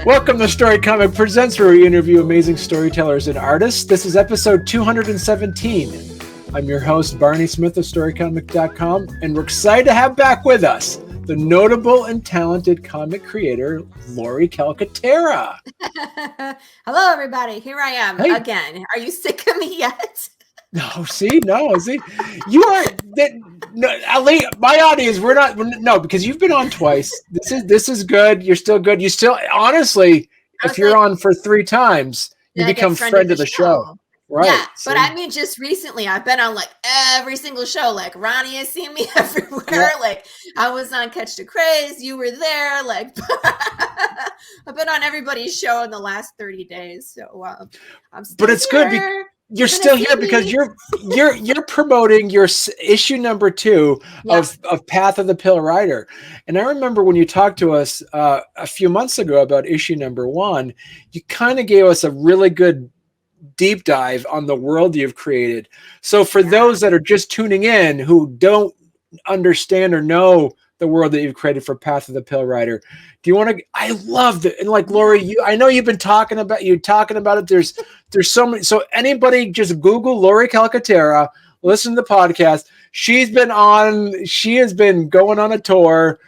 Welcome to Storycomic Presents, where we interview amazing storytellers and artists. This is episode 217. I'm your host, Barney Smith of Storycomic.com, and we're excited to have back with us the notable and talented comic creator, Laurie Calcaterra. Hello, everybody. Here I am again. Are you sick of me yet? No, see, you are. No, Ali, my audience, we're not. Because you've been on twice. This is good. You're still good. You still, honestly, if you're on for 3 times, you become friend of the show. Right. Yeah, but I mean, just recently, I've been on like every single show. Like Ronnie has seen me everywhere. Yeah. Like I was on Catch the Craze. You were there. Like I've been on everybody's show in the last 30 days. So I'm still But it's here. Good. You're still here because you're promoting your issue number 2 of Path of the Pill Rider. And I remember when you talked to us a few months ago about issue number 1, you kind of gave us a really good deep dive on the world you've created. So for those that are just tuning in who don't understand or know the world that you've created for Path of the Pill Rider, do you want to? I loved it, and like Laurie, I know you've been talking about it. There's so many. So anybody just Google Laurie Calcaterra, listen to the podcast. She has been going on a tour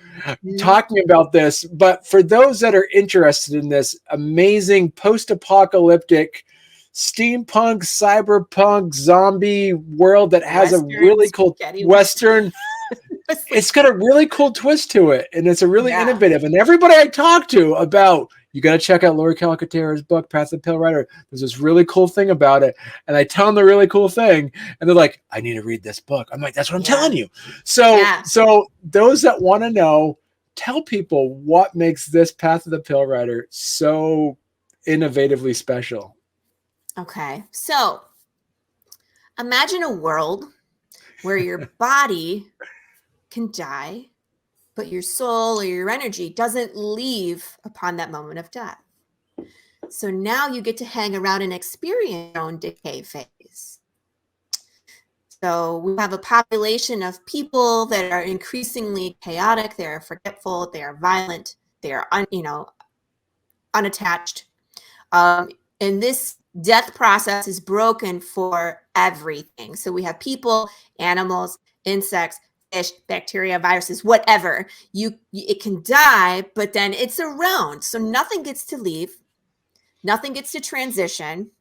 talking about this. But for those that are interested in this amazing post-apocalyptic steampunk, cyberpunk, zombie world that has a really cool Western. It's got a really cool twist to it, and it's a really innovative. And everybody I talk to about, you got to check out Laurie Calcaterra's book, Path of the Pill Rider. There's this really cool thing about it, and I tell them the really cool thing, and they're like, "I need to read this book." I'm like, "That's what I'm telling you." So those that want to know, tell people what makes this Path of the Pill Rider so innovatively special. Okay, so imagine a world where your body can die, but your soul or your energy doesn't leave upon that moment of death. So now you get to hang around and experience your own decay phase. So we have a population of people that are increasingly chaotic, they are forgetful, they are violent, they are unattached. And this death process is broken for everything. So we have people, animals, insects, fish, bacteria, viruses, whatever. It can die, but then it's around. So nothing gets to leave. Nothing gets to transition.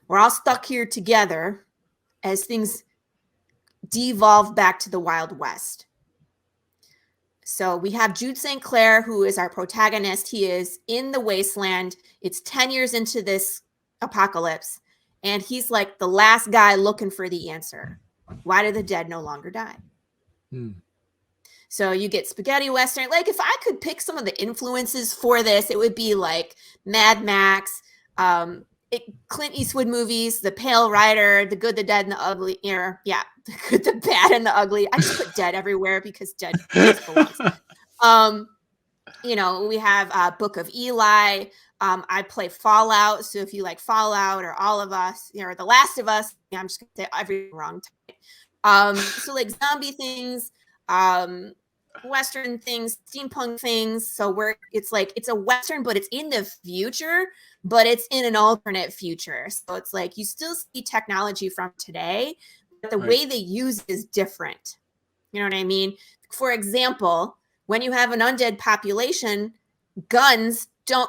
We're all stuck here together as things devolve back to the Wild West. So we have Jude St. Clair, who is our protagonist. He is in the wasteland. It's 10 years into this apocalypse, and he's like the last guy looking for the answer. Why do the dead no longer die? So you get spaghetti western. Like if I could pick some of the influences for this, it would be like Mad Max, Clint Eastwood movies, The Pale Rider, The Good, the Dead, and the Ugly. The Good, the Bad, and the Ugly. I just put dead everywhere because dead belongs. We have Book of Eli. I play Fallout. So if you like Fallout or All of Us, or The Last of Us, I'm just going to say everything wrong. So like zombie things, Western things, steampunk things. So it's a Western, but it's in the future, but it's in an alternate future. So it's like you still see technology from today, but the way they use it is different. You know what I mean? For example, when you have an undead population, guns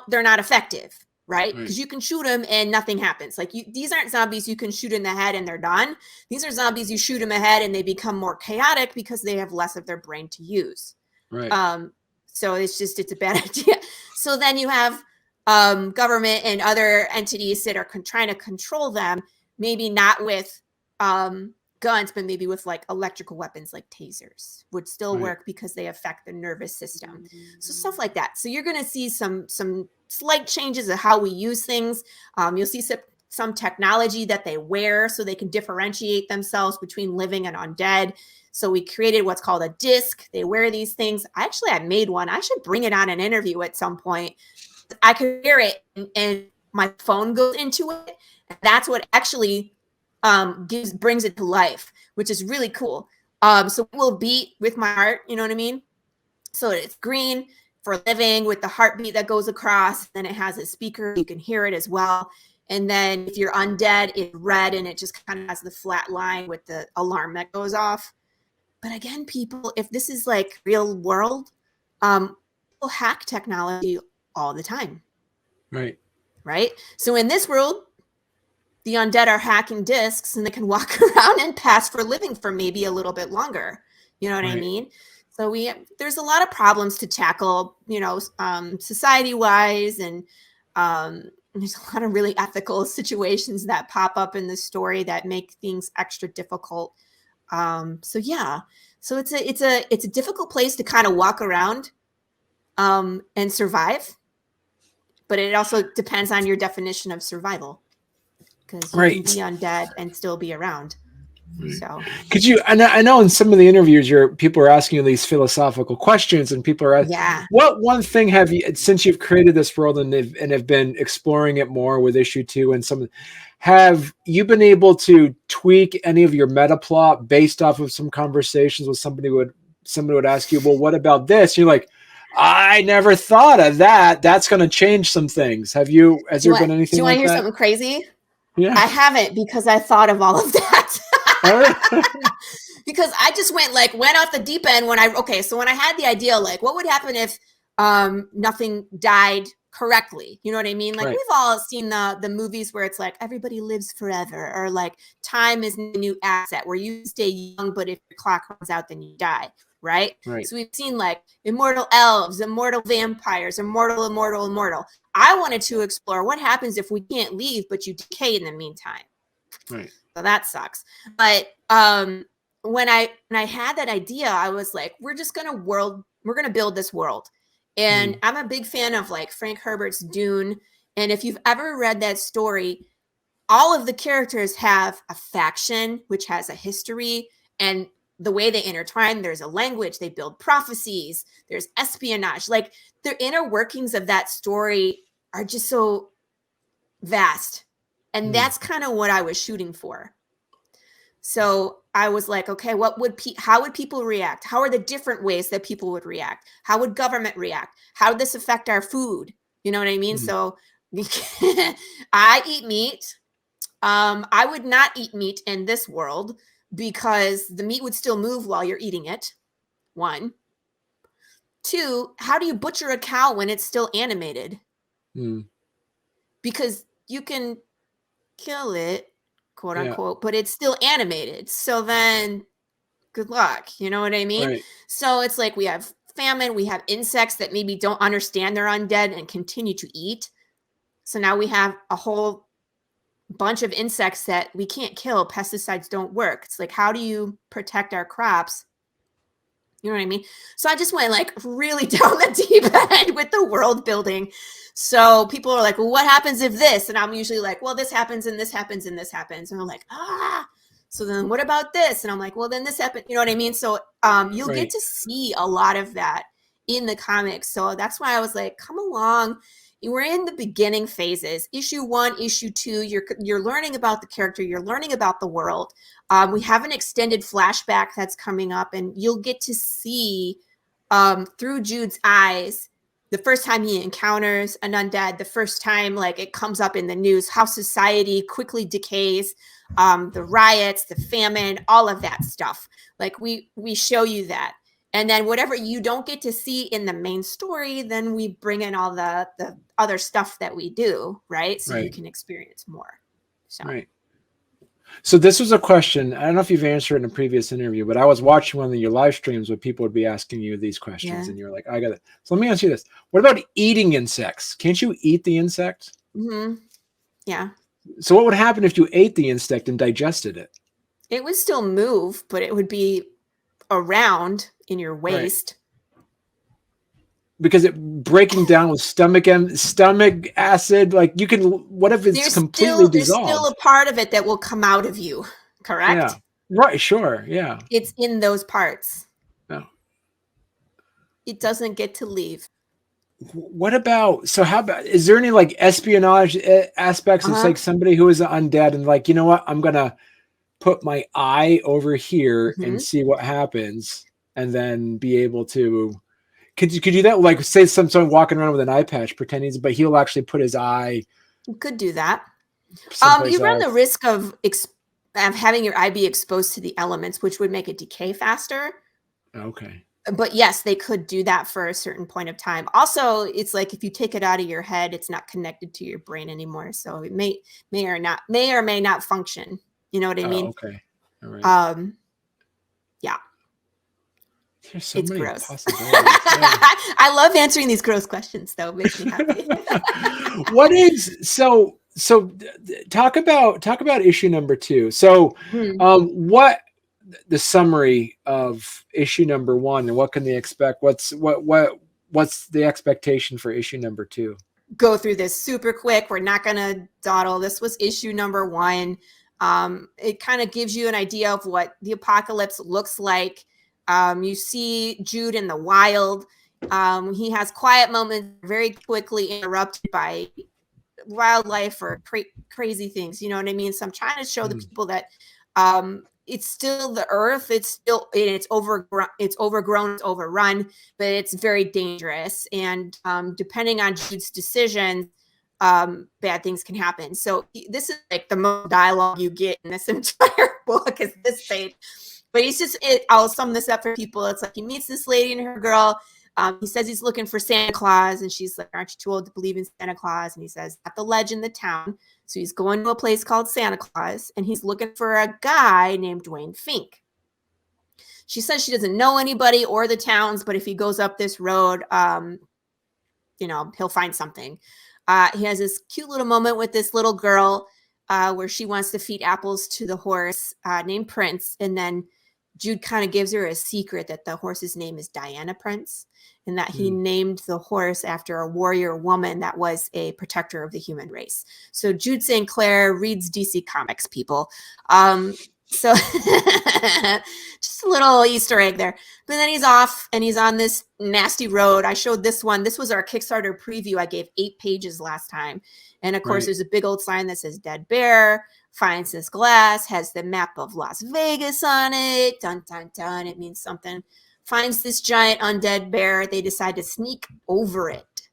they're not effective, right? Because you can shoot them and nothing happens. Like these aren't zombies you can shoot in the head and they're done. These are zombies you shoot them ahead and they become more chaotic because they have less of their brain to use. Right. So it's a bad idea. So then you have government and other entities that are trying to control them, maybe not with guns, but maybe with like electrical weapons like tasers would still work because they affect the nervous system. So stuff like that. So you're going to see some slight changes of how we use things. You'll see some technology that they wear so they can differentiate themselves between living and undead. So we created what's called a disc. They wear these things. I made one. I should bring it on an interview at some point. I could wear it and my phone goes into it. And that's what actually brings it to life, which is really cool. So we'll beat with my heart, you know what I mean? So it's green, it's for living with the heartbeat that goes across. Then it has a speaker. You can hear it as well. And then if you're undead, it's red and it just kind of has the flat line with the alarm that goes off. But again, people, if this is like real world, people hack technology all the time. Right. Right. So in this world, the undead are hacking discs and they can walk around and pass for living for maybe a little bit longer. You know what I mean? So there's a lot of problems to tackle, you know, society wise, and there's a lot of really ethical situations that pop up in the story that make things extra difficult. So yeah, so it's a difficult place to kind of walk around and survive, but it also depends on your definition of survival, because you can be undead and still be around. So could you, I know in some of the interviews people are asking you these philosophical questions, and people are asking, what one thing have you, since you've created this world and have been exploring it more with issue 2 and some, have you been able to tweak any of your meta plot based off of some conversations with somebody would ask you, well, what about this? You're like, I never thought of that. That's going to change some things. Has there been anything? Do you want to hear something crazy? Yeah. I haven't, because I thought of all of that. Because I just went off the deep end so when I had the idea, like, what would happen if nothing died correctly? You know what I mean? Like, we've all seen the movies where it's like everybody lives forever, or like time is a new asset where you stay young, but if your clock runs out, then you die. Right. So we've seen like immortal elves, immortal vampires, immortal. I wanted to explore what happens if we can't leave, but you decay in the meantime. Right. So that sucks. But when I had that idea, I was like, we're gonna build this world. And I'm a big fan of like Frank Herbert's Dune. And if you've ever read that story, all of the characters have a faction, which has a history, and the way they intertwine, there's a language, they build prophecies, there's espionage. Like, the inner workings of that story are just so vast. And that's kind of what I was shooting for. So I was like, okay, how would people react? How are the different ways that people would react? How would government react? How would this affect our food? You know what I mean? So I eat meat. I would not eat meat in this world because the meat would still move while you're eating it. 1. 2, how do you butcher a cow when it's still animated? Because you can kill it, quote unquote, but it's still animated. So then good luck. You know what I mean? So it's like we have famine, we have insects that maybe don't understand they're undead and continue to eat. So now we have a whole bunch of insects that we can't kill. Pesticides don't work. It's like, how do you protect our crops? You know what I mean? So I just went like really down the deep end with the world building. So people are like, well, what happens if this? And I'm usually like, well, this happens and this happens and this happens. And I'm like, so then what about this? And I'm like, well, then this happened. You know what I mean? So you'll get to see a lot of that in the comics. So that's why I was like, come along. We're in the beginning phases. Issue 1, issue 2, you're learning about the character, you're learning about the world. We have an extended flashback that's coming up, and you'll get to see through Jude's eyes the first time he encounters an undead, the first time like it comes up in the news, how society quickly decays, the riots, the famine, all of that stuff. Like we show you that. And then whatever you don't get to see in the main story, then we bring in all the other stuff that we do, right? So you can experience more. So this was a question. I don't know if you've answered in a previous interview, but I was watching one of your live streams where people would be asking you these questions, and you're like, I got it. So let me ask you this. What about eating insects? Can't you eat the insect? Yeah. So what would happen if you ate the insect and digested it? It would still move, but it would be around in your waist. Because it breaking down with stomach acid, like you can, what if it's completely dissolved? There's still a part of it that will come out of you, correct? Yeah. Right, sure, yeah. It's in those parts. Yeah. It doesn't get to leave. What about, so how about, is there any like espionage aspects? It's like somebody who is undead and like, you know what, I'm going to put my eye over here and see what happens and then be able to could you do that? Like say someone walking around with an eye patch pretending, but he'll actually put his eye. You could do that. Someplace You run the else. risk of having your eye be exposed to the elements, which would make it decay faster. Okay. But yes, they could do that for a certain point of time. Also, it's like if you take it out of your head, it's not connected to your brain anymore. So it may or may not function. You know what I mean? Okay. All right. Yeah. There's so It's many gross. possibilities. Yeah. I love answering these gross questions, though. It makes me happy. What is so talk about issue number 2. So what the summary of issue number 1 and what can they expect? What's the expectation for issue number 2? Go through this super quick. We're not going to dawdle. This was issue number 1. It kind of gives you an idea of what the apocalypse looks like. You see Jude in the wild. He has quiet moments very quickly interrupted by wildlife or crazy things. You know what I mean? So I'm trying to show the people that it's still the earth. It's overgrown, it's overrun, but it's very dangerous. And depending on Jude's decisions, bad things can happen. So this is like the most dialogue you get in this entire book is this page. But I'll sum this up for people. It's like he meets this lady and her girl. He says he's looking for Santa Claus. And she's like, aren't you too old to believe in Santa Claus? And he says, at the legend, the town. So he's going to a place called Santa Claus. And he's looking for a guy named Dwayne Fink. She says she doesn't know anybody or the towns. But if he goes up this road, he'll find something. He has this cute little moment with this little girl where she wants to feed apples to the horse named Prince. And then Jude kind of gives her a secret that the horse's name is Diana Prince and that he named the horse after a warrior woman that was a protector of the human race. So Jude St. Clair reads DC Comics, people. So just a little Easter egg there. But then he's off and he's on this nasty road. I showed this one. This was our Kickstarter preview. I gave 8 pages last time. And of course, there's a big old sign that says Dead Bear. Finds this glass, has the map of Las Vegas on it. Dun, dun, dun. It means something. Finds this giant undead bear. They decide to sneak over it.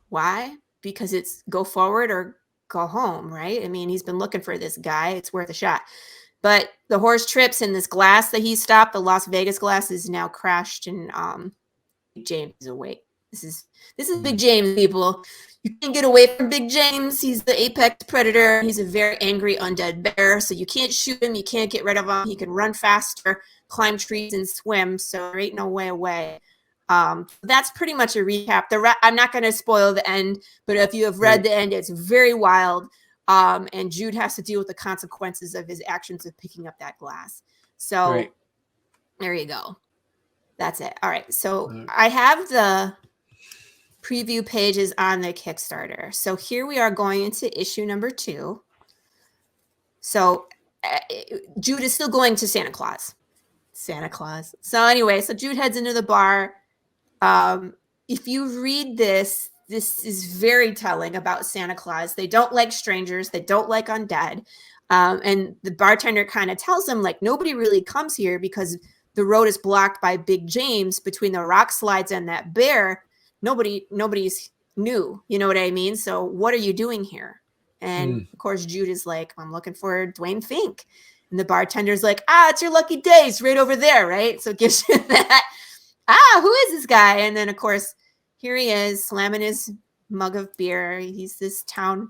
Why? Because it's go forward or go home, right? I mean, he's been looking for this guy. It's worth a shot. But the horse trips and this glass that he stopped, the Las Vegas glass, is now crashed and James is awake. This is Big James, people. You can't get away from Big James. He's the apex predator. He's a very angry undead bear. So you can't shoot him. You can't get rid of him. He can run faster, climb trees, and swim. So there ain't no way away. That's pretty much a recap. I'm not going to spoil the end, but if you have read the end, it's very wild. And Jude has to deal with the consequences of his actions of picking up that glass. So there you go. That's it. All right. So I have the preview pages on the Kickstarter. So here we are going into issue number 2. So Jude is still going to Santa Claus. So anyway, so Jude heads into the bar. If you read this is very telling about Santa Claus. They don't like strangers. They don't like undead. And the bartender kind of tells them, like, nobody really comes here because the road is blocked by Big James between the rock slides and that bear. Nobody's new. You know what I mean? So what are you doing here? And of course, Jude is like, I'm looking for Dwayne Fink. And the bartender's like, it's your lucky day. It's right over there, right? So it gives you that, who is this guy? And then, of course, here he is slamming his mug of beer. He's this town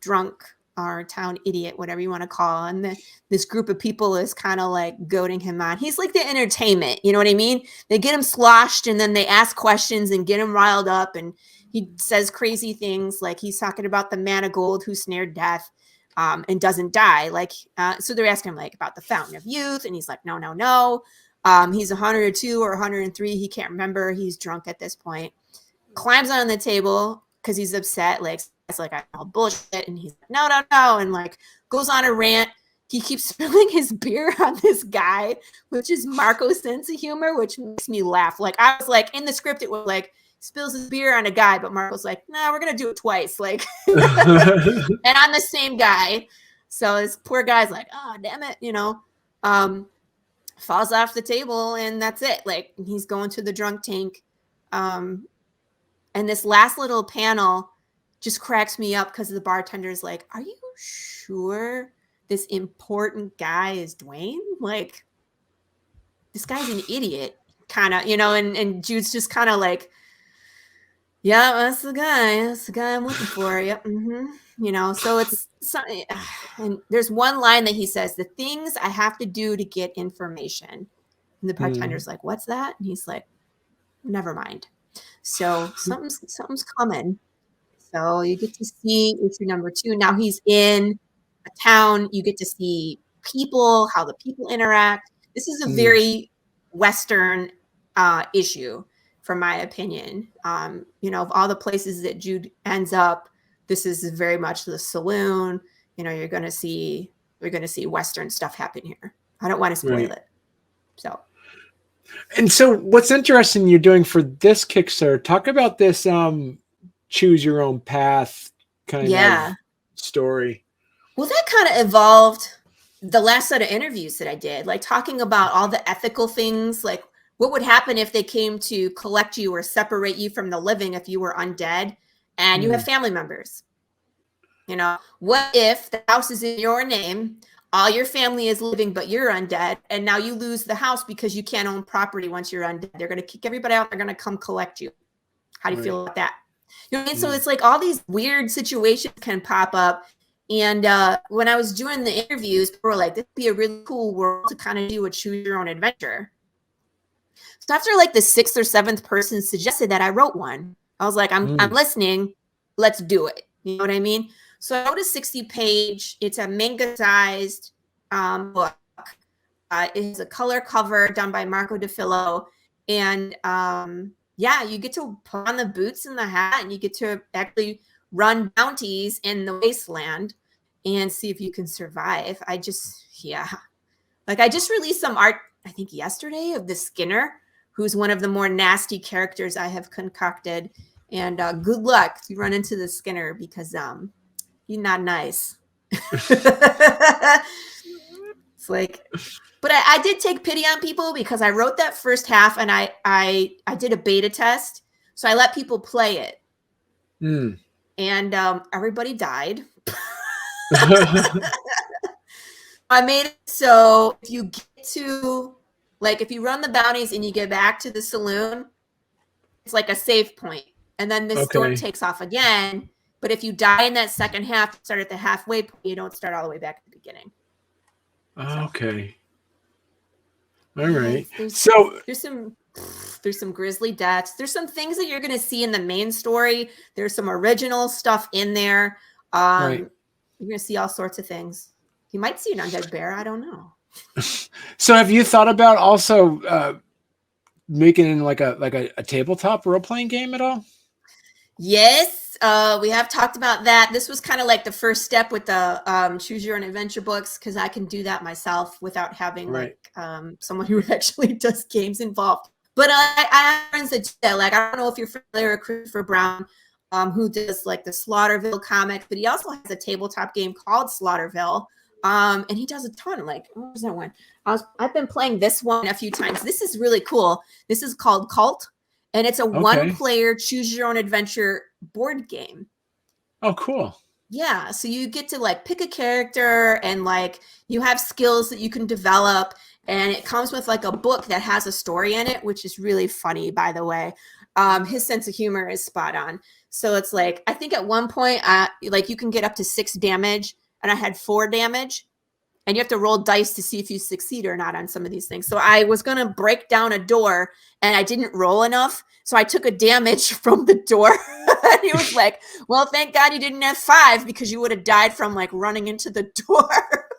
drunk or town idiot, whatever you want to call him. And this group of people is kind of like goading him on. He's like the entertainment. You know what I mean? They get him sloshed and then they ask questions and get him riled up. And he says crazy things like he's talking about the man of gold who snared death and doesn't die. So they're asking him like about the fountain of youth. And he's like, no. He's 102 or 103. He can't remember. He's drunk at this point. Climbs on the table because he's upset. It's like, I call bullshit. And he's like, no. And like goes on a rant. He keeps spilling his beer on this guy, which is Marco's sense of humor, which makes me laugh. Like I was like, in the script, it was like, spills his beer on a guy, but Marco's like, no, we're going to do it twice. Like, and on the same guy. So this poor guy's like, oh, damn it. Falls off the table and that's it. Like he's going to the drunk tank. And this last little panel just cracks me up because the bartender's like, are you sure this important guy is Dwayne? Like, this guy's an idiot, kind of, you know, and Jude's just kind of like, yeah, that's the guy. That's the guy I'm looking for. Yep. You know, so it's something. And there's one line that he says, the things I have to do to get information. And the bartender's like, what's that? And he's like, never mind. So something's coming. So you get to see issue number 2. Now he's in a town. You get to see people, how the people interact. This is a very Western issue, from my opinion. You know, of all the places that Jude ends up, this is very much the saloon. You know, you're going to see Western stuff happen here. I don't want to spoil it. So. And so what's interesting you're doing for this Kickstarter, talk about this choose your own path kind of story. Well, that kind of evolved the last set of interviews that I did, like talking about all the ethical things, like what would happen if they came to collect you or separate you from the living if you were undead and you have family members. You know, what if the house is in your name, all your family is living, but you're undead, and now you lose the house because you can't own property once you're undead. They're going to kick everybody out. They're going to come collect you. How do you feel about that? You know what I mean? So it's like all these weird situations can pop up. And when I was doing the interviews, people were like, this would be a really cool world to kind of do a choose your own adventure. So after like the 6th or 7th person suggested that, I wrote one. I was like, I'm listening. Let's do it. You know what I mean? So I wrote a 60-page, it's a manga-sized book. It has a color cover done by Marco DeFillo. And yeah, you get to put on the boots and the hat, and you get to actually run bounties in the wasteland and see if you can survive. I just released some art, I think yesterday, of the Skinner, who's one of the more nasty characters I have concocted. And good luck if you run into the Skinner, because you're not nice. It's like, but I did take pity on people because I wrote that first half and I did a beta test. So I let people play it. And everybody died. I made it so if you get to, like, if you run the bounties and you get back to the saloon, it's like a save point. And then the story takes off again. But if you die in that second half, start at the halfway point, you don't start all the way back at the beginning. Okay. All right. There's some grisly deaths. There's some things that you're going to see in the main story. There's some original stuff in there. You're going to see all sorts of things. You might see an undead bear. I don't know. So have you thought about also making like a tabletop role-playing game at all? Yes. We have talked about that. This was kind of like the first step with the choose your own adventure books, because I can do that myself without having like someone who actually does games involved. But I have friends that do that. Like, I don't know if you're familiar with Christopher Brown, who does like the Slaughterville comic, but he also has a tabletop game called Slaughterville. And he does a ton. Like, what was that one? I've been playing this one a few times. This is really cool. This is called Cult. And it's a one-player choose-your-own-adventure board game. Oh, cool. Yeah, so you get to, like, pick a character, and, like, you have skills that you can develop, and it comes with, like, a book that has a story in it, which is really funny, by the way. His sense of humor is spot on. So it's, like, I think at one point, like, you can get up to 6 damage, and I had 4 damage. And you have to roll dice to see if you succeed or not on some of these things. So I was going to break down a door and I didn't roll enough. So I took a damage from the door. And he was like, well, thank God you didn't have 5, because you would have died from like running into the door.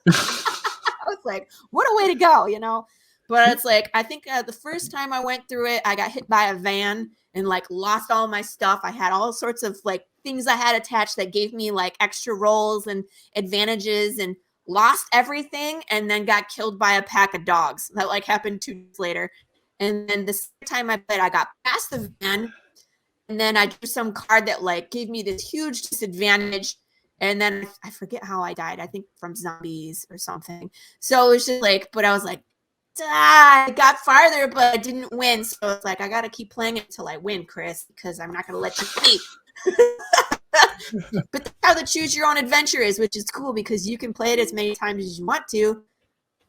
I was like, what a way to go, you know? But it's like, I think the first time I went through it, I got hit by a van and like lost all my stuff. I had all sorts of like things I had attached that gave me like extra rolls and advantages, and lost everything, and then got killed by a pack of dogs. That like happened 2 days later. And then the second time I played, I got past the van, and then I drew some card that like gave me this huge disadvantage. And then I forget how I died. I think from zombies or something. So it was just like, but I was like, I got farther, but I didn't win. So it's like, I got to keep playing it until I win, Chris, because I'm not going to let you beat. But that's how the choose your own adventure is, which is cool because you can play it as many times as you want to.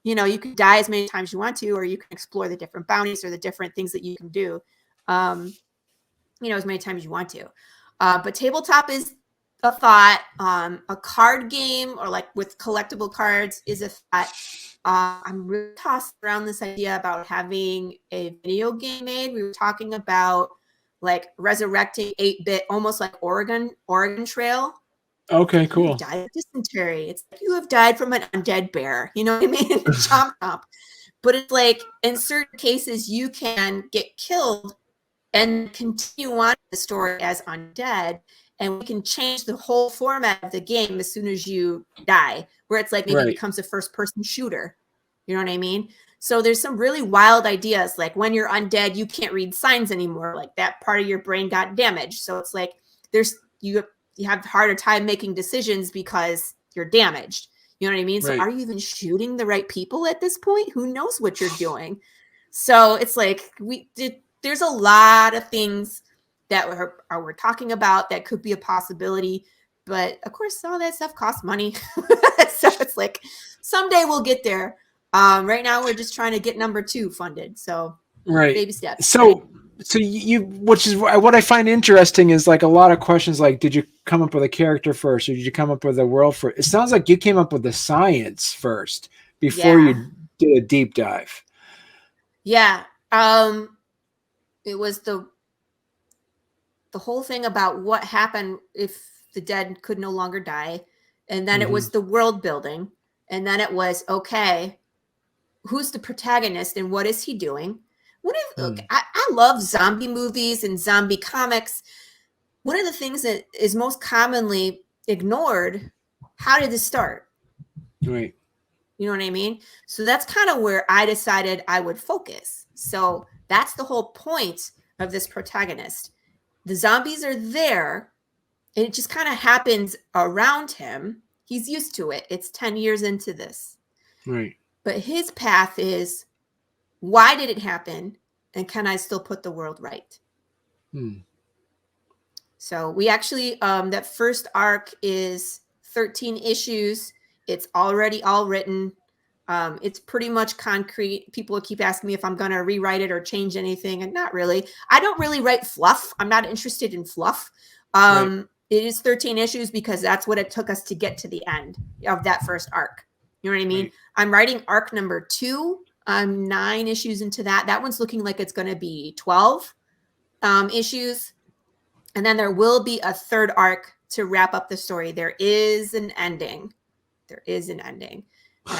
You know, you can die as many times as you want to, or you can explore the different bounties or the different things that you can do, you know, as many times as you want to. But tabletop is a thought. A card game or like with collectible cards is a thought. I'm really tossed around this idea about having a video game made. We were talking about like resurrecting 8-bit, almost like Oregon Trail. Okay, cool. You died of dysentery. It's like you have died from an undead bear. You know what I mean? Chomp chomp. But it's like in certain cases you can get killed and continue on the story as undead, and we can change the whole format of the game as soon as you die, where it's like maybe it becomes a first-person shooter. You know what I mean? So there's some really wild ideas, like when you're undead, you can't read signs anymore. Like that part of your brain got damaged. So it's like you have a harder time making decisions because you're damaged. You know what I mean? So are you even shooting the right people at this point? Who knows what you're doing? So it's like there's a lot of things that we're talking about that could be a possibility. But of course, all that stuff costs money. So it's like someday we'll get there. Right now, we're just trying to get number 2 funded. So baby steps. So you, which is what I find interesting is like a lot of questions like, did you come up with a character first or did you come up with a world first? It sounds like you came up with the science first before you did a deep dive. Yeah. It was the whole thing about what happened if the dead could no longer die. And then it was the world building. And then it was, okay, who's the protagonist and what is he doing? I love zombie movies and zombie comics. One of the things that is most commonly ignored, how did this start? Right. You know what I mean? So that's kind of where I decided I would focus. So that's the whole point of this protagonist. The zombies are there, and it just kind of happens around him. He's used to it. It's 10 years into this. Right. But his path is, why did it happen? And can I still put the world right? So we actually, that first arc is 13 issues. It's already all written. It's pretty much concrete. People keep asking me if I'm going to rewrite it or change anything. And not really. I don't really write fluff. I'm not interested in fluff. It is 13 issues because that's what it took us to get to the end of that first arc. You know what I mean? I'm writing arc number 2. I'm 9 issues into that. That one's looking like it's going to be 12 issues. And then there will be a third arc to wrap up the story. There is an ending.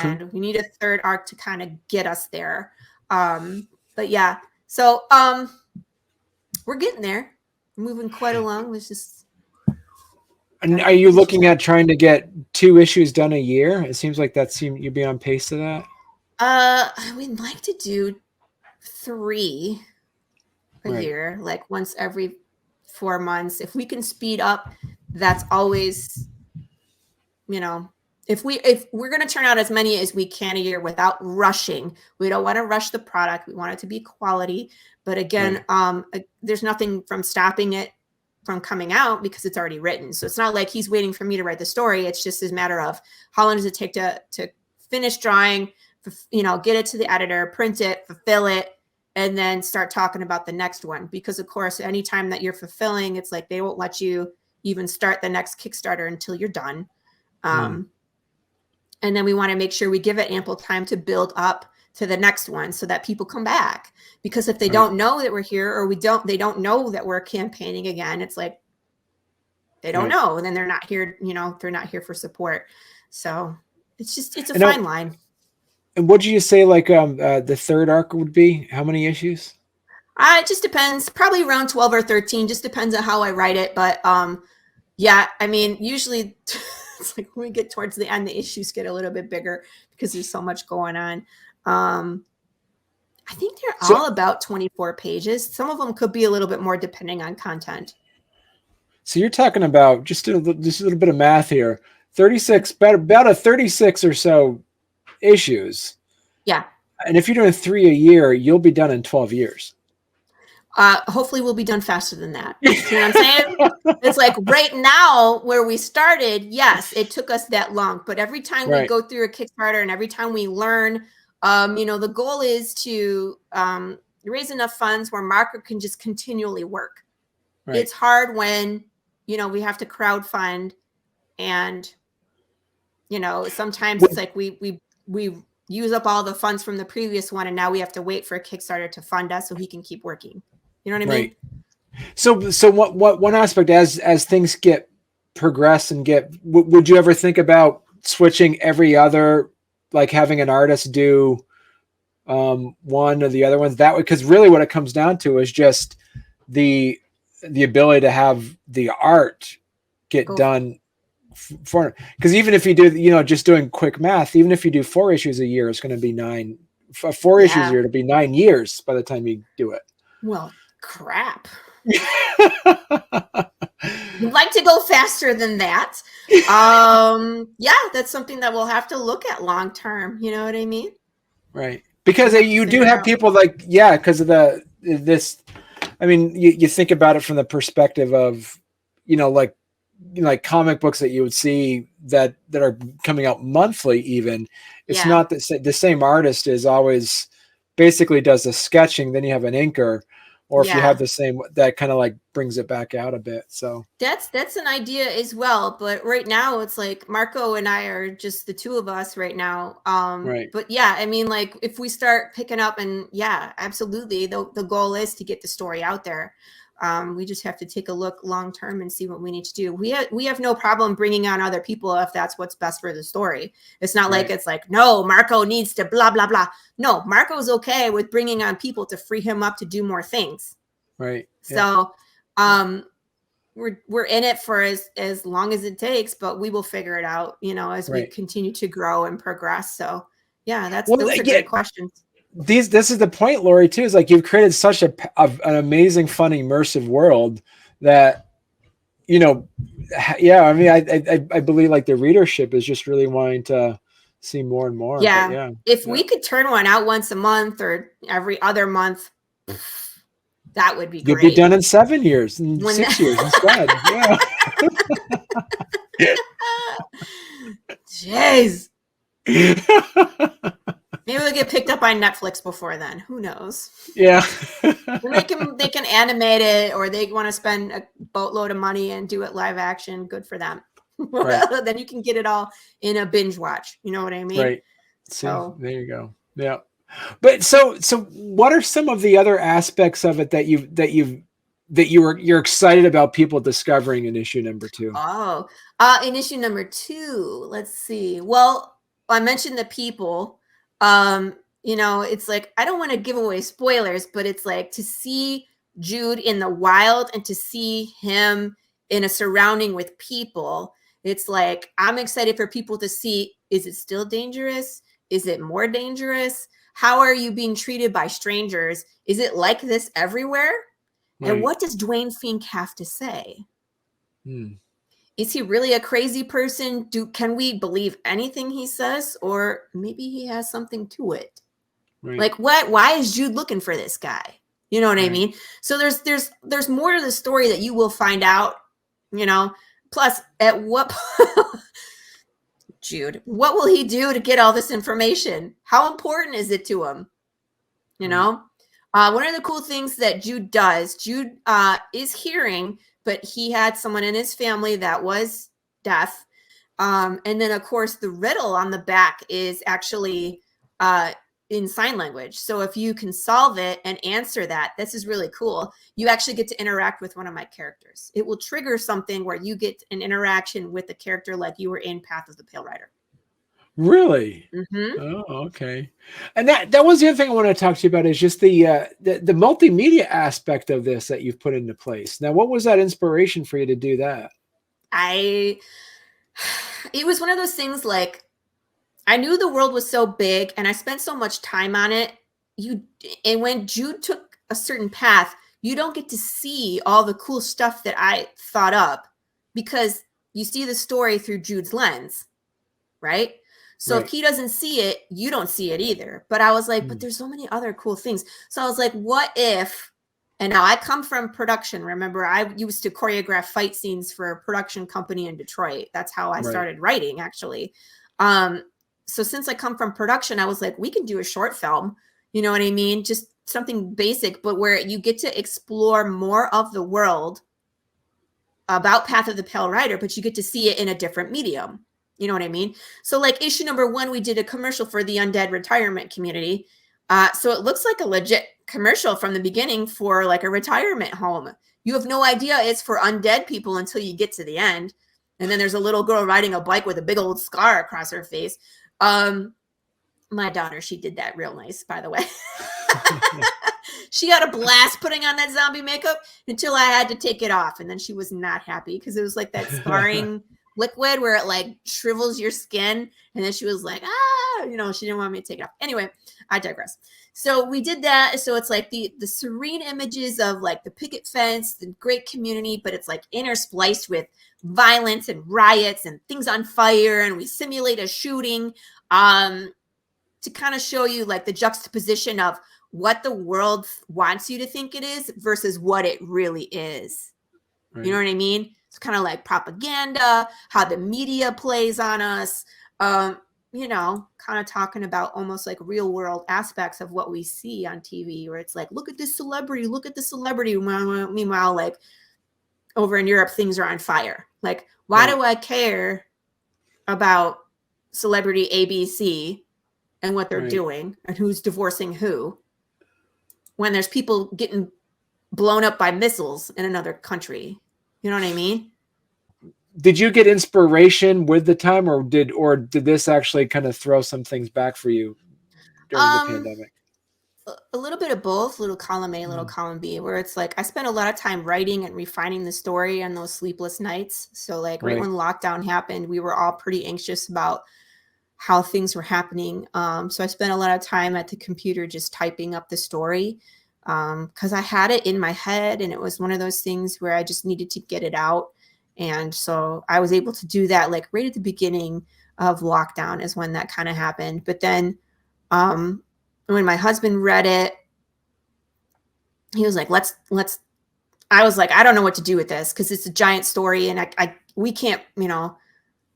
And we need a third arc to kind of get us there. But yeah, so we're getting there. We're moving quite along. It's just. And are you looking at trying to get 2 issues done a year? It seems like you'd be on pace to that. We'd like to do 3 a year, like once every 4 months. If we can speed up, that's always, you know, if we're going to turn out as many as we can a year without rushing. We don't want to rush the product. We want it to be quality. But again, there's nothing from stopping it from coming out because it's already written. So it's not like he's waiting for me to write the story. It's just a matter of how long does it take to finish drawing, you know, get it to the editor, print it, fulfill it, and then start talking about the next one. Because of course, anytime that you're fulfilling, it's like they won't let you even start the next Kickstarter until you're done. And then we want to make sure we give it ample time to build up to the next one so that people come back. Because if they don't know that we're here, or they don't know that we're campaigning again, it's like they don't know, and then they're not here, you know, they're not here for support. So it's a fine line. And what did you say, like the third arc would be? How many issues? It just depends. Probably around 12 or 13. Just depends on how I write it. But yeah, I mean, usually it's like when we get towards the end, the issues get a little bit bigger because there's so much going on. I think they're all about 24 pages. Some of them could be a little bit more depending on content. So you're talking about just a little bit of math here. 36, about a 36 or so issues. Yeah. And if you're doing 3 a year, you'll be done in 12 years. Hopefully we'll be done faster than that. You know what I'm saying? It's like right now where we started, yes, it took us that long, but every time we go through a Kickstarter and every time we learn, the goal is to raise enough funds where Marco can just continually work. Right. It's hard when, we have to crowdfund and, sometimes it's like we use up all the funds from the previous one and now we have to wait for a Kickstarter to fund us so he can keep working. You know what I mean? So what one aspect as things progress and would you ever think about switching every other, like having an artist do one or the other ones that way? Because really what it comes down to is just the ability to have the art get done for, because even if you do, just doing quick math, even if you do 4 issues a year, it's going to be 9, 4 issues a year to be 9 years by the time you do it. Well, crap. You'd like to go faster than that. That's something that we'll have to look at long term. You know what I mean? Right. Because you do have people like, because of this. I mean, you think about it from the perspective of, like comic books that you would see that are coming out monthly. Even it's not that the same artist is always basically does the sketching. Then you have an inker. Or if you have the same, that kind of like brings it back out a bit. So that's an idea as well. But right now it's like Marco and I are just the two of us right now. Right. But I mean, like if we start picking up and absolutely. The goal is to get the story out there. We just have to take a look long term and see what we need to do. We have no problem bringing on other people if that's what's best for the story. It's not like it's like, no, Marco needs to blah, blah, blah. No, Marco's okay with bringing on people to free him up to do more things. Right. So we're in it for as long as it takes, but we will figure it out, as we continue to grow and progress. So those are great questions. This is the point, Laurie, too, is like you've created such an amazing, fun, immersive world that, I mean, I believe like the readership is just really wanting to see more and more. Yeah. If we could turn one out once a month or every other month, that would be great. You'd be done in 7 years and 6 years instead. Jeez. Maybe they'll get picked up by Netflix before then. Who knows? Yeah. they can animate it, or they want to spend a boatload of money and do it live action. Good for them. Right. Then you can get it all in a binge watch. You know what I mean? Right. So there you go. Yeah. But so what are some of the other aspects of it that you're excited about people discovering in issue number 2? Oh, in issue number 2, let's see. Well, I mentioned the people. It's like, I don't want to give away spoilers, but it's like to see Jude in the wild and to see him in a surrounding with people. It's like, I'm excited for people to see, is it still dangerous? Is it more dangerous? How are you being treated by strangers? Is it like this everywhere? Right. And what does Dwayne Fink have to say? Is he really a crazy person? Can we believe anything he says? Or maybe he has something to it. Right. Like what? Why is Jude looking for this guy? You know what I mean? So there's more to the story that you will find out, Plus, at what Jude, what will he do to get all this information? How important is it to him? One of the cool things that Jude does, Jude is hearing, but he had someone in his family that was deaf. And then, of course, the riddle on the back is actually in sign language. So if you can solve it and answer that, this is really cool. You actually get to interact with one of my characters. It will trigger something where you get an interaction with the character like you were in Path of the Pale Rider. Really? Mm-hmm. Oh, okay. And that was the other thing I want to talk to you about is just the multimedia aspect of this that you've put into place. Now, what was that inspiration for you to do that? It was one of those things like, I knew the world was so big and I spent so much time on it. And when Jude took a certain path, you don't get to see all the cool stuff that I thought up because you see the story through Jude's lens. right? So if he doesn't see it, you don't see it either. But I was like, but there's so many other cool things. So I was like, what if, and now I come from production. Remember, I used to choreograph fight scenes for a production company in Detroit. That's how I started writing, actually. So since I come from production, I was like, we can do a short film. You know what I mean? Just something basic, but where you get to explore more of the world about Path of the Pale Rider, but you get to see it in a different medium. You know what I mean? So like issue number 1, we did a commercial for the undead retirement community. So it looks like a legit commercial from the beginning for like a retirement home. You have no idea it's for undead people until you get to the end. And then there's a little girl riding a bike with a big old scar across her face. My daughter, she did that real nice, by the way. She had a blast putting on that zombie makeup until I had to take it off. And then she was not happy because it was like that scarring liquid where it like shrivels your skin. And then she was like, you know, she didn't want me to take it off. Anyway, I digress. So we did that. So it's like the serene images of like the picket fence, the great community, but it's like interspliced with violence and riots and things on fire. And we simulate a shooting to kind of show you like the juxtaposition of what the world wants you to think it is versus what it really is. Right. You know what I mean? It's kind of like propaganda, how the media plays on us, you know, kind of talking about almost like real world aspects of what we see on TV, where it's like, look at this celebrity, look at the celebrity. Meanwhile, like over in Europe, things are on fire. Like, why do I care about celebrity ABC and what they're doing and who's divorcing who when there's people getting blown up by missiles in another country? You know what I mean? Did you get inspiration with the time, or did this actually kind of throw some things back for you during the pandemic? A little bit of both, little column A, little column B, where it's like I spent a lot of time writing and refining the story on those sleepless nights. So like right when lockdown happened, we were all pretty anxious about how things were happening. So I spent a lot of time at the computer just typing up the story because I had it in my head, and it was one of those things where I just needed to get it out. And so I was able to do that like right at the beginning of lockdown is when that kind of happened. But then when my husband read it, he was like, let's, I was like, I don't know what to do with this because it's a giant story and we can't, you know,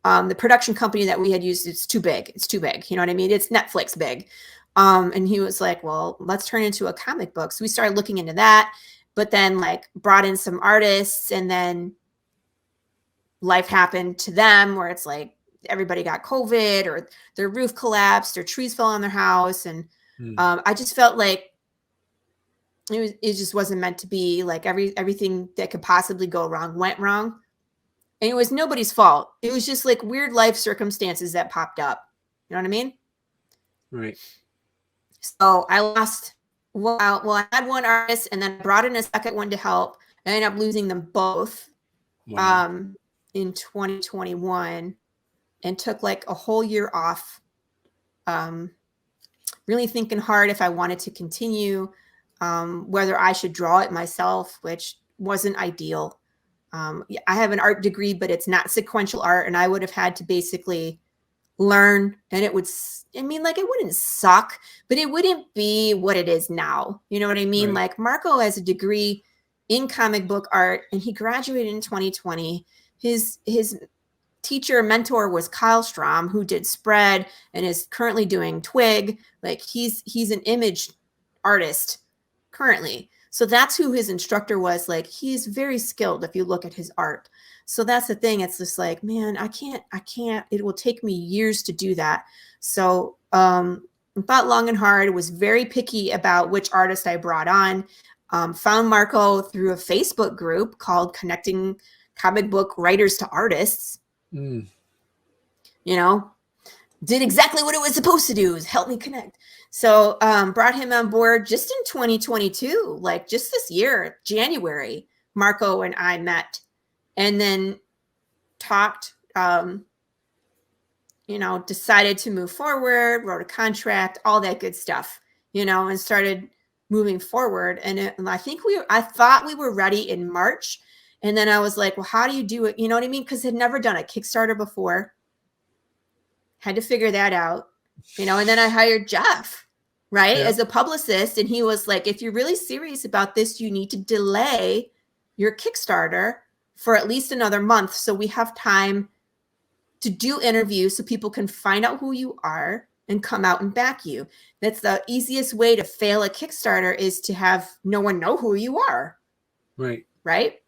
the production company that we had used, it's too big. It's too big. You know what I mean? It's Netflix big. And he was like, well, let's turn it into a comic book. So we started looking into that, but then like brought in some artists, and then life happened to them where it's like everybody got COVID or their roof collapsed or trees fell on their house. And I just felt like it just wasn't meant to be. Like everything that could possibly go wrong went wrong. And it was nobody's fault. It was just like weird life circumstances that popped up. You know what I mean? Right. So I lost, well, I had one artist and then brought in a second one to help. I ended up losing them both in 2021 and took like a whole year off. Really thinking hard if I wanted to continue, whether I should draw it myself, which wasn't ideal. I have an art degree, but it's not sequential art. And I would have had to basically learn, and it would, I mean, like it wouldn't suck, but it wouldn't be what it is now. You know what I mean? Right. Like Marco has a degree in comic book art and he graduated in 2020. His teacher mentor was Kyle Strom, who did Spread and is currently doing Twig. Like he's an image artist currently. So that's who his instructor was. Like he's very skilled if you look at his art. So that's the thing. It's just like, man, I can't, it will take me years to do that. So thought long and hard, was very picky about which artist I brought on. Found Marco through a Facebook group called Connecting Comic Book Writers to Artists. You know, did exactly what it was supposed to do, is help me connect. So brought him on board just in 2022, like just this year, January. Marco and I met and then talked, you know, decided to move forward, wrote a contract, all that good stuff, you know, and started moving forward. And I thought we were ready in March. And then I was like, well, how do you do it? You know what I mean? Because I'd never done a Kickstarter before. Had to figure that out, you know, and then I hired Jeff, right, as a publicist. And he was like, if you're really serious about this, you need to delay your Kickstarter for at least another month. So we have time to do interviews so people can find out who you are and come out and back you. That's the easiest way to fail a Kickstarter, is to have no one know who you are. Right. Right.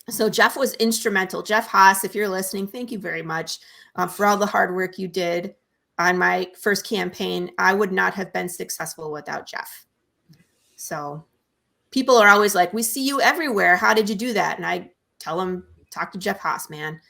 So Jeff was instrumental. Jeff Haas, if you're listening, thank you very much for all the hard work you did on my first campaign. I would not have been successful without Jeff. So people are always like, we see you everywhere. How did you do that? And I tell them, talk to Jeff Haas, man.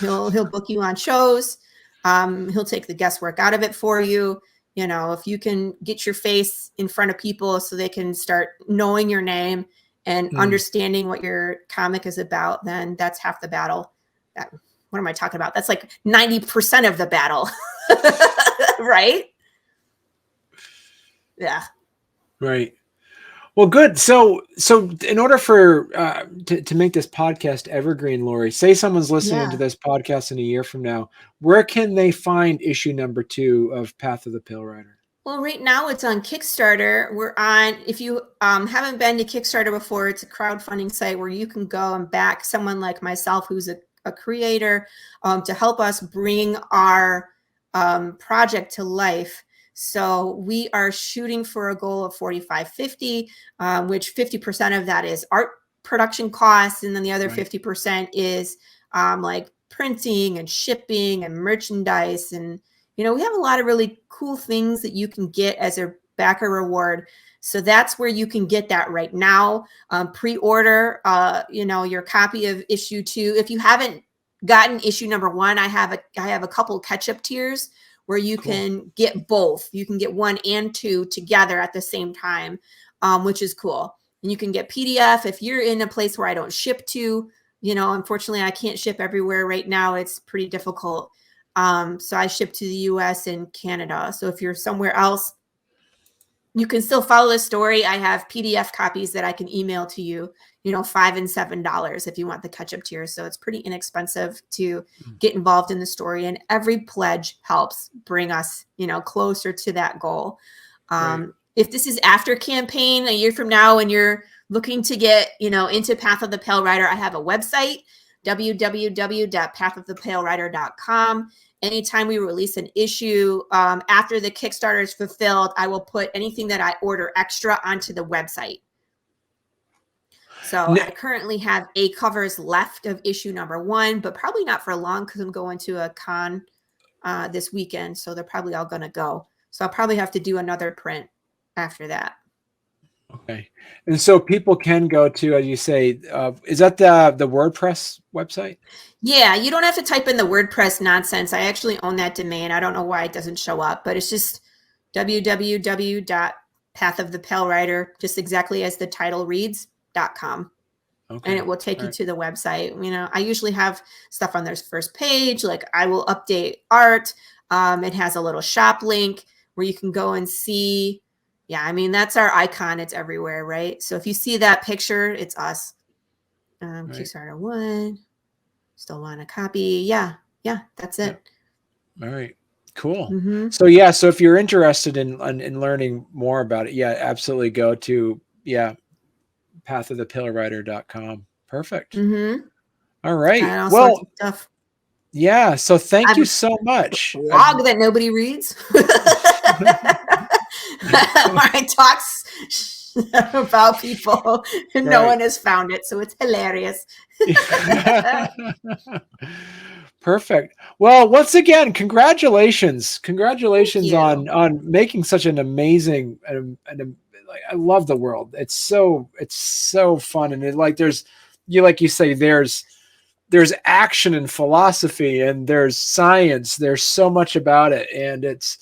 He'll book you on shows. He'll take the guesswork out of it for you. You know, if you can get your face in front of people so they can start knowing your name and understanding what your comic is about, then that's half the battle. What am I talking about? That's like 90% of the battle, right? Yeah. Right. Well, good. So in order for to make this podcast evergreen, Laurie, say someone's listening to this podcast in a year from now, where can they find issue number 2 of Path of the Pale Rider? Well, right now it's on Kickstarter. We're on, if you haven't been to Kickstarter before, it's a crowdfunding site where you can go and back someone like myself, who's a creator, to help us bring our project to life. So we are shooting for a goal of $45.50, which 50% of that is art production costs. And then the other 50% is like printing and shipping and merchandise. And, you know, we have a lot of really cool things that you can get as a backer reward. So that's where you can get that right now. Pre-order, you know, your copy of issue 2. If you haven't gotten issue number 1, I have a couple catch-up tiers where you can get both. You can get 1 and 2 together at the same time, which is cool. And you can get PDF if you're in a place where I don't ship to. You know, unfortunately, I can't ship everywhere right now. It's pretty difficult. So I ship to the US and Canada. So if you're somewhere else, you can still follow the story. I have PDF copies that I can email to you, you know, $5 and $7 if you want the catch-up tier. So it's pretty inexpensive to get involved in the story. And every pledge helps bring us, you know, closer to that goal. If this is after campaign, a year from now, and you're looking to get, you know, into Path of the Pale Rider, I have a website, www.pathofthepalerider.com. Anytime we release an issue, after the Kickstarter is fulfilled, I will put anything that I order extra onto the website. So I currently have 8 covers left of issue number 1, but probably not for long because I'm going to a con this weekend. So they're probably all going to go. So I'll probably have to do another print after that. Okay. And so people can go to, as you say, is that the WordPress website? Yeah, you don't have to type in the WordPress nonsense. I actually own that domain. I don't know why it doesn't show up, but it's just www.pathofthepalerider, just exactly as the title reads.com. Okay. And it will take you to the website. You know, I usually have stuff on their first page. Like I will update art. It has a little shop link where you can go and see. Yeah, I mean, that's our icon. It's everywhere, right? So if you see that picture, it's us. Kickstarter 1. Still want a copy. Yeah, that's it. All right, cool. So yeah, so if you're interested in learning more about it, yeah, absolutely go to pathofthepalerider.com. Perfect. All right. Well, yeah. So thank you so much. Blog that nobody reads. Marek talks about people and no one has found it, so it's hilarious. Perfect. Well, once again, congratulations on making such an amazing I love the world. It's so fun, and like you say, there's action and philosophy, and there's science. There's so much about it, and it's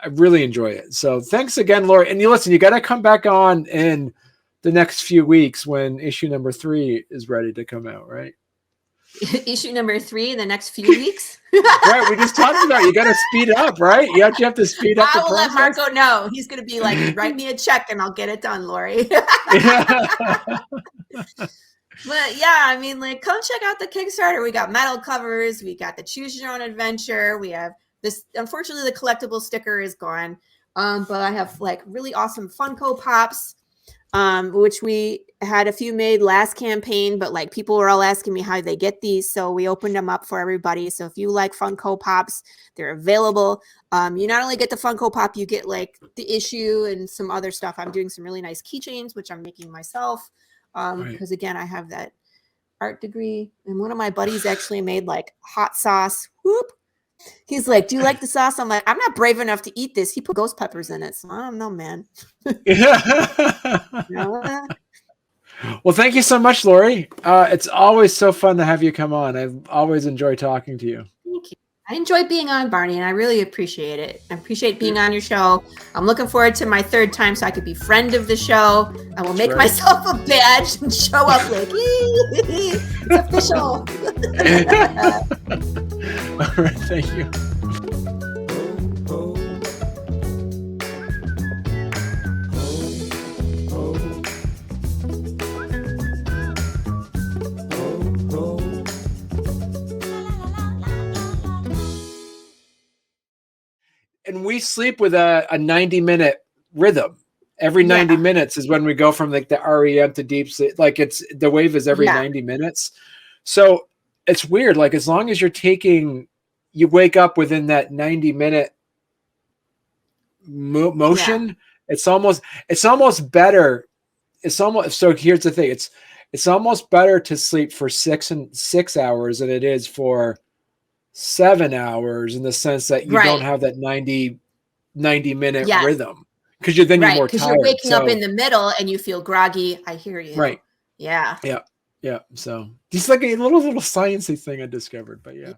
I really enjoy it. So thanks again, Laurie. And you got to come back on in the next few weeks when issue number 3 is ready to come out, right? Issue number 3 in the next few weeks? Right. We just talked about you got to speed up, right? You have to speed up. I will let Marco know. He's going to be like, write me a check and I'll get it done, Laurie. But yeah, I mean, like, come check out the Kickstarter. We got metal covers. We got the choose your own adventure. We have this. Unfortunately, the collectible sticker is gone. But I have like really awesome Funko Pops, which we had a few made last campaign, but like people were all asking me how they get these. So we opened them up for everybody. So if you like Funko Pops, they're available. You not only get the Funko Pop, you get like the issue and some other stuff. I'm doing some really nice keychains, which I'm making myself. Because again, I have that art degree, and one of my buddies actually made like hot sauce. Whoop. He's like, "Do you like the sauce?" I'm like, "I'm not brave enough to eat this." He put ghost peppers in it, so I don't know, man. Well, thank you so much, Laurie. It's always so fun to have you come on. I've always enjoyed talking to you. Thank you. I enjoy being on, Barney, and I really appreciate it. I appreciate being on your show. I'm looking forward to my third time so I could be friend of the show. I will make myself a badge and show up like, it's official. All right, thank you. And we sleep with a 90-minute rhythm. Every 90 minutes is when we go from like the REM to deep sleep. Like it's the wave is every 90 minutes. So it's weird. Like as long as you're you wake up within that 90-minute motion, it's almost better. So here's the thing. It's almost better to sleep for 6 hours than it is for 7 hours, in the sense that you don't have that 90 minute rhythm, because you're more tired. Because you're waking up in the middle and you feel groggy. I hear you. Right. Yeah. So just like a little sciencey thing I discovered, but yeah.